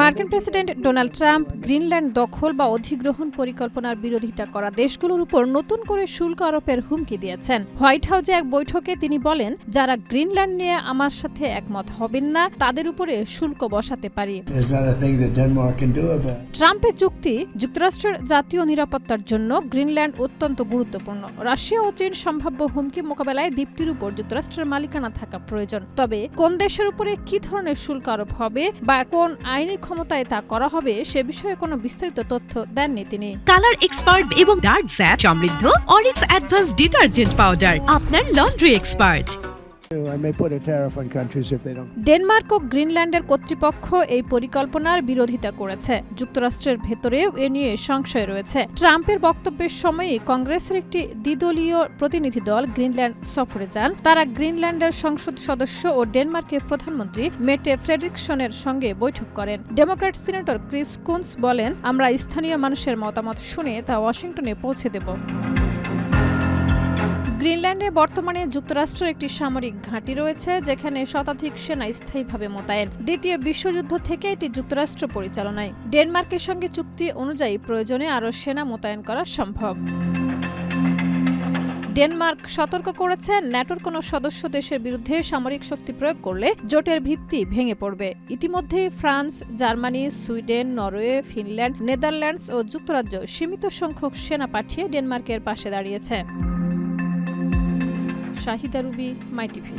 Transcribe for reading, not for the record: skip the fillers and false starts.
মার্কিন president Donald Trump Greenland দখল বা অধিগ্রহণ পরিকল্পনার বিরোধিতা করা দেশগুলোর উপর নতুন করে শুল্ক আরোপের হুমকি দিয়েছেন। হোয়াইট হাউসে এক বৈঠকে তিনি বলেন, যারা গ্রিনল্যান্ড নিয়ে আমার সাথে একমত হবেন না তাদের উপরে শুল্ক বসাতে পারি। ট্রাম্পের যুক্তি, যুক্তরাষ্ট্রের জাতীয় নিরাপত্তার জন্য গ্রিনল্যান্ড অত্যন্ত গুরুত্বপূর্ণ। রাশিয়া ও চীন সম্ভাব্য হুমকি মোকাবেলায় দ্বীপটির উপর যুক্তরাষ্ট্রের মালিকানা থাকা প্রয়োজন। তবে কোন দেশের উপরে কি ধরনের শুল্ক আরোপ হবে বা কোন আইনি ক্ষমতায় তা করা হবে সে বিষয়ে কোনো বিস্তারিত তথ্য দেননি তিনি। কালার এক্সপার্ট এবং ডার্ক স্যাপ সমৃদ্ধ অরিক্স অ্যাডভান্স ডিটারজেন্ট পাউডার, আপনার লন্ড্রি এক্সপার্ট। ডেনমার্ক ও গ্রিনল্যান্ডের কর্তৃপক্ষ এই পরিকল্পনার বিরোধিতা করেছে। যুক্তরাষ্ট্রের ভেতরেও এ নিয়ে সংশয় রয়েছে। ট্রাম্পের বক্তব্যের সময়ই কংগ্রেসের একটি দ্বিদলীয় প্রতিনিধি দল গ্রিনল্যান্ড সফরে যান। তারা গ্রিনল্যান্ডের সংসদ সদস্য ও ডেনমার্কের প্রধানমন্ত্রী মেটে ফ্রেডরিকসনের সঙ্গে বৈঠক করেন। ডেমোক্র্যাট সিনেটর ক্রিস কুনস বলেন, আমরা স্থানীয় মানুষের মতামত শুনে তা ওয়াশিংটনে পৌঁছে দেব। গ্রিনল্যান্ডে বর্তমানে যুক্তরাষ্ট্রের একটি সামরিক ঘাঁটি রয়েছে, যেখানে শতাধিক সেনা স্থায়ীভাবে মোতায়েন। দ্বিতীয় বিশ্বযুদ্ধ থেকে এটি যুক্তরাষ্ট্র পরিচালনায়। ডেনমার্কের সঙ্গে চুক্তি অনুযায়ী প্রয়োজনে আরও সেনা মোতায়েন করা সম্ভব। ডেনমার্ক সতর্ক করেছে, ন্যাটোর কোনো সদস্য দেশের বিরুদ্ধে সামরিক শক্তি প্রয়োগ করলে জোটের ভিত্তি ভেঙে পড়বে। ইতিমধ্যেই France, Germany, Sweden, Norway, Finland, Netherlands ও যুক্তরাজ্য সীমিত সংখ্যক সেনা পাঠিয়ে ডেনমার্কের পাশে দাঁড়িয়েছে। Shahida Rubi, my TV.